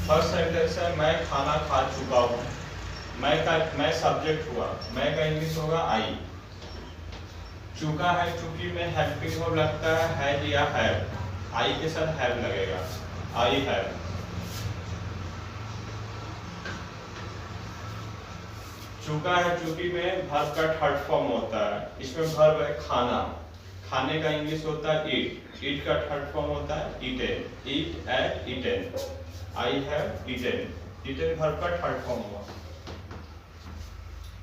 First sentence है मैं खाना खा चुका हूँ। मैं सब्जेक्ट हुआ, मैं का इंग्लिश होगा आई। चुका है चूंकि में हेल्पिंग वर्ब लगता है हैज या हैव, आई के साथ हैव लगेगा, आई हैव। चुका है चूंकि में वर्ब का थर्ड फॉर्म होता है, इसमें वर्ब है खाना, खाने का इंग्लिश होता है ईट, ईट का थर्ड फॉर्म होता है eaten, eat ate eaten, I have eaten, eaten verb का थर्ड फॉर्म हुआ।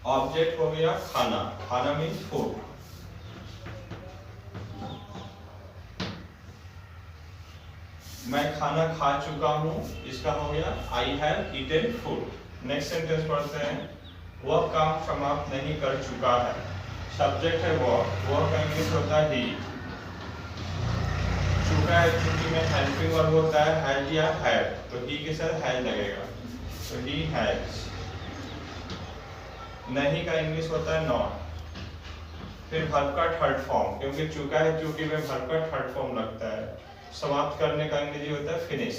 ऑब्जेक्ट हो गया खाना, खाना मीन्स फूड। मैं खाना खा चुका हूँ, इसका हो गया आई have eaten food. Next sentence पढ़ते हैं, वह काम समाप्त नहीं कर चुका है। सब्जेक्ट है वह का इंग्लिश होता है ही। चुका है चूंकि में हेल्पिंग वर्ब होता है हैज या हैव, तो ही के साथ हैज लगेगा, तो ही हैज। नहीं का इंग्लिश होता है नॉट। फिर वर्ब का थर्ड फॉर्म, क्योंकि चुका है चूंकि में वर्ब का थर्ड फॉर्म लगता है। समाप्त करने का अंग्रेजी होता है फिनिश।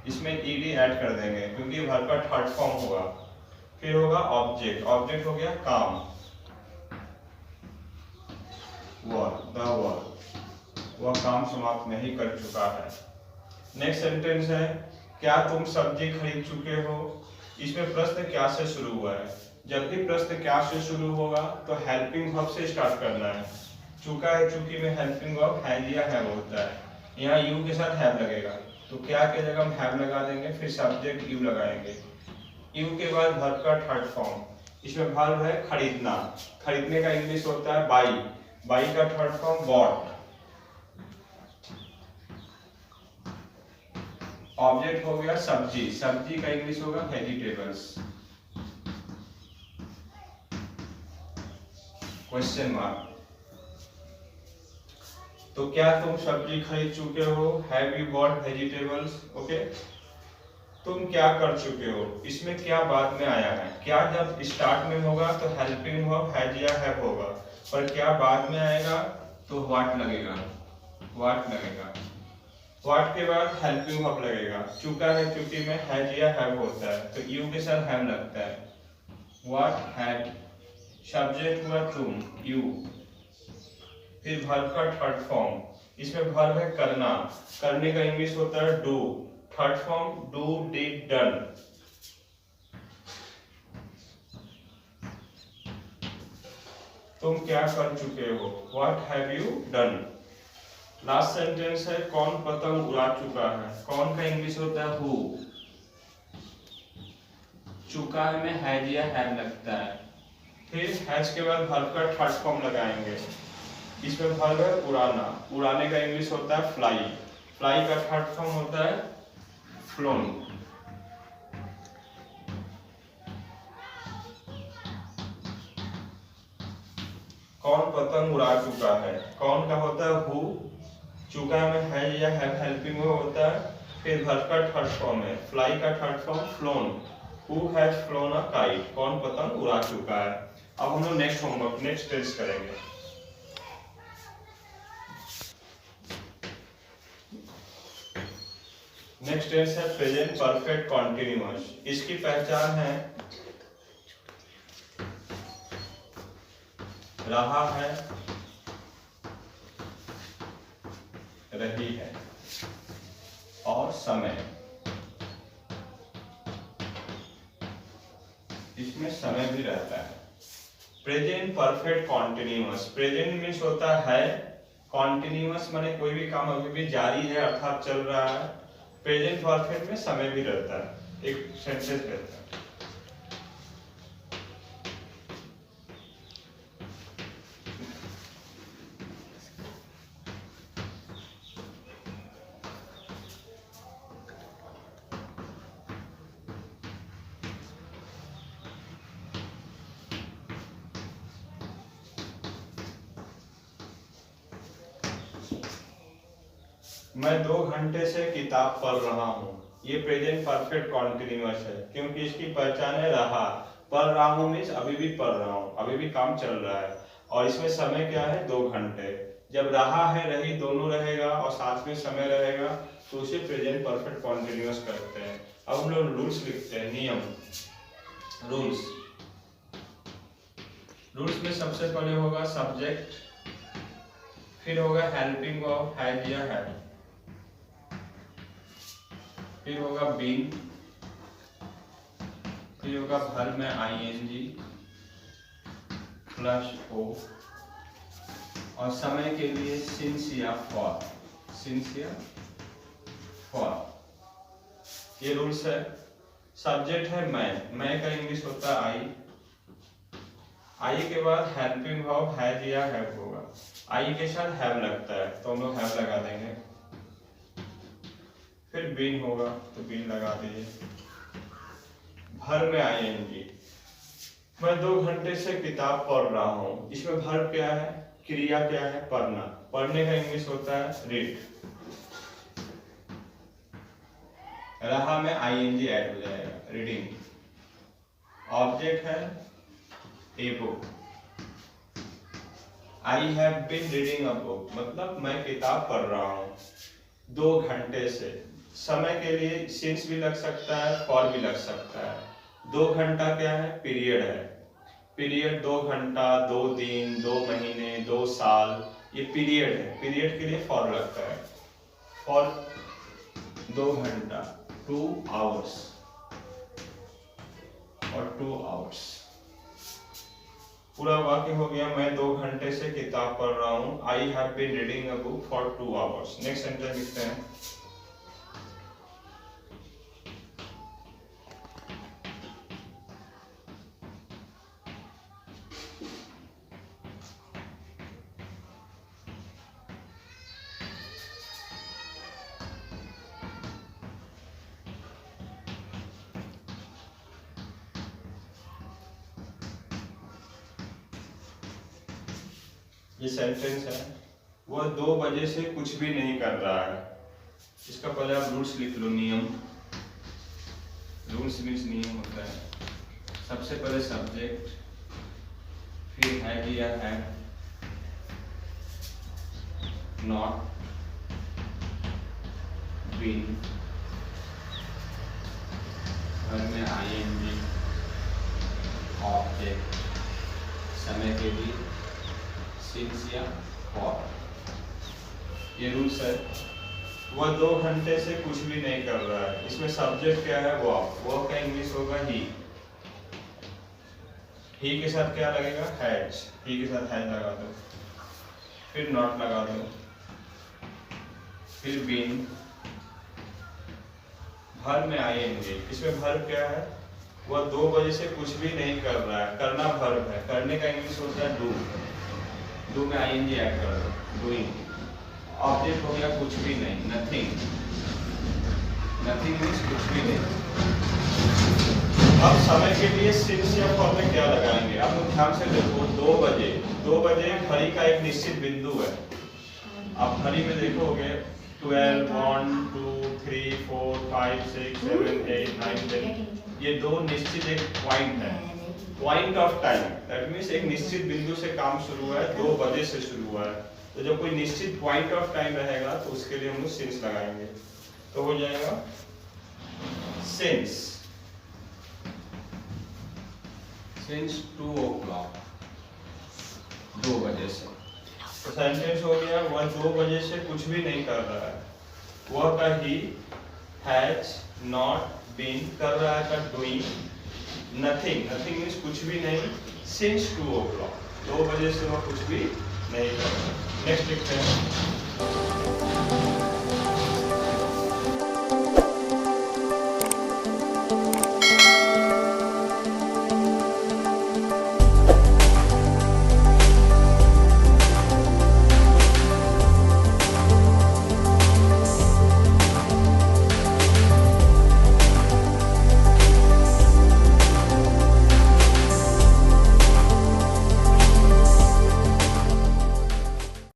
इसमें ईडी ऐड कर देंगे क्योंकि वर्ब का थर्ड फॉर्म होगा। फिर होगा ऑब्जेक्ट, ऑब्जेक्ट हो गया काम, वह काम समाप्त नहीं कर चुका है। नेक्स्ट सेंटेंस है, क्या तुम सब्जी खरीद चुके हो। इसमें प्रश्न क्या से शुरू हुआ है। जब भी प्रश्न क्या से शुरू होगा तो हेल्पिंग वर्ब से स्टार्ट करना है। चुका है चूंकि में हेल्पिंग वर्ब हैज या हैव होता है, यहाँ यू के साथ हैव लगेगा, तो क्या के जगह हम हैव लगा देंगे, फिर सब्जेक्ट यू लगाएंगे। यू के बाद वर्ब का थर्ड फॉर्म, इसमें वर्ब है खरीदना, खरीदने का इंग्लिश होता है बाई, बाई का थर्ड फॉर्म बॉट। ऑब्जेक्ट हो गया सब्जी, सब्जी का इंग्लिश होगा वेजिटेबल्स। Question mark. तो क्या तुम सब्जी खरीद चुके हो, have you bought vegetables. Okay, तुम क्या कर चुके हो, इसमें क्या बाद में आया है। क्या जब स्टार्ट में होगा तो हेल्पिंग वर्ब हैज या हैव होगा, पर क्या बाद में आएगा तो व्हाट लगेगा, व्हाट लगेगा। व्हाट के बाद हेल्पिंग वर्ब लगेगा। चुका है चूंकि में हैज या हैव होता है, तो यू के साथ हैव लगता है, व्हाट हैड। सब्जेक्ट हुआ तुम, यू। फिर वर्ब का थर्ड फॉर्म, इसमें वर्ब है करना, करने का इंग्लिश होता है do, third form do did done. तुम क्या कर चुके हो, what have you done. Last sentence है, कौन पतंग उड़ा चुका है। कौन का इंग्लिश होता है हु, चुका है में हैज या हैव लगता है। फिर हैज के बाद वर्ब का थर्ड फॉर्म लगाएंगे, इसमें वर्ब है उड़ाना, उड़ाने का इंग्लिश होता है फ्लाई, फ्लाई का थर्ड फॉर्म होता है फ्लोन। कौन पतंग उड़ा चुका है, कौन का होता है हु, चुका में हैज या हैव हेल्पिंग में होता है। फिर वर्ब का थर्ड फॉर्म है फ्लाई का third form phloem, who has phloem a kite, कौन पतंग उड़ा चुका है। अब हम लोग नेक्स्ट होमवर्क, नेक्स्ट टेस्ट करेंगे। नेक्स्ट टेंस है प्रेजेंट परफेक्ट कॉन्टिन्यूअस। इसकी पहचान है रहा है, रही है और समय। इसमें समय भी रहता है। Present perfect continuous, present means होता है, कॉन्टिन्यूअस माने कोई भी काम अभी भी जारी है अर्थात चल रहा है। प्रेजेंट परफेक्ट में समय भी रहता है, एक सेंटेंस रहता है। मैं 2 घंटे से किताब पढ़ रहा हूँ, ये प्रेजेंट परफेक्ट कॉन्टिन्यूअस है क्योंकि इसकी पहचान है रहा। पढ़ रहा हूँ मीन्स अभी भी पढ़ रहा हूँ, अभी भी काम चल रहा है। और इसमें समय क्या है 2 घंटे, जब रहा है रही दोनों रहेगा और साथ में समय रहेगा तो उसे प्रेजेंट परफेक्ट कॉन्टिन्यूअस करते हैं। अब हम लोग रूल्स लिखते हैं, नियम, रूल्स। रूल्स में सबसे पहले होगा सब्जेक्ट, फिर होगा हेल्पिंग वर्ब हैज या हैव, फिर होगा बीन, फिर होगा वर्ब में आईएनजी प्लस ओ, और समय के लिए सिंस या फॉर, सिंस या फॉर। ये रूल्स है। सब्जेक्ट है मैं का इंग्लिश होता है आई के बाद हेल्पिंग वर्ब हैज या हैव होगा, आई के साथ हैव लगता है तो हम लोग हैव लगा देंगे। फिर बीन होगा तो बीन लगा दीजिए। वर्ब में आईएनजी, मैं 2 घंटे से किताब पढ़ रहा हूँ, इसमें वर्ब क्या है, क्रिया क्या है, पढ़ना। पढ़ने का इंग्लिश होता है रीड। रहा में आईएनजी ऐड हो जाएगा, रीडिंग। ऑब्जेक्ट है a book, I have been reading a book, मतलब मैं किताब पढ़ रहा हूँ 2 घंटे से। समय के लिए सिंस भी लग सकता है, फॉर भी लग सकता है। 2 घंटा क्या है, पीरियड है। पीरियड 2 घंटा, 2 दिन, 2 महीने, 2 साल, ये पीरियड है। पीरियड के लिए फॉर लगता है। फॉर 2 घंटा, 2 आवर्स और 2 आवर्स। पूरा वाक्य हो गया, मैं 2 घंटे से किताब पढ़ रहा हूँ। I have been reading a book for 2 hours. Next sentence लिखते हैं, ये सेंटेंस है, वह 2 बजे से कुछ भी नहीं कर रहा है। इसका पहले आप रूल्स लिख लो, नियम। रूल्स मीन्स नियम होता है। सबसे पहले सब्जेक्ट, फिर हैव या हैव, नॉट, बीन, घर में आईएनजी, ऑब्जेक्ट, समय के लिए सिंस या फॉर। ये रूल्स है। वह 2 घंटे से कुछ भी नहीं कर रहा है। इसमें सब्जेक्ट क्या है, वह का इंग्लिश होगा ही के साथ क्या लगेगा, हैज। ही के साथ हैज लगा दो, फिर नॉट लगा दो, फिर बीन, वर्ब में आईएनजी। इसमें वर्ब क्या है, वह 2 बजे से कुछ भी नहीं कर रहा है। करना वर्ब है, करने का इंग्लिश होता है डू। डू में आईएनजी ऐड कर दो, डूइंग। ऑब्जेक्ट हो गया कुछ भी नहीं, नथिंग। नथिंग मीन्स कुछ भी नहीं। अब समय के लिए सिंस या फॉर में क्या लगाएंगे, आप लोग ध्यान से देखो। 2 बजे, 2 बजे घड़ी का एक निश्चित बिंदु है। आप घड़ी में देखोगे 12, 1, 2, 3, 4, 5, 6, 7, 8, 9, 10, ये 2 निश्चित एक पॉइंट है, point of time. That means एक निश्चित बिंदु से काम शुरू हुआ है, 2 बजे से शुरू हुआ है। तो जब कोई निश्चित पॉइंट ऑफ टाइम रहेगा तो उसके लिए हम लोग सिंस लगाएंगे, तो हो जाएगा सिंस 2 o'clock, 2 बजे से। तो सेंटेंस हो गया, वह 2 बजे से कुछ भी नहीं कर रहा है। वह का ही, हैज नॉट बीन, कर रहा है का डूइंग, नथिंग, नथिंग मीन्स कुछ भी नहीं, सिंस 2 o'clock, 2 बजे से वह कुछ भी नहीं कर रहा। नेक्स्ट लिखते हैं,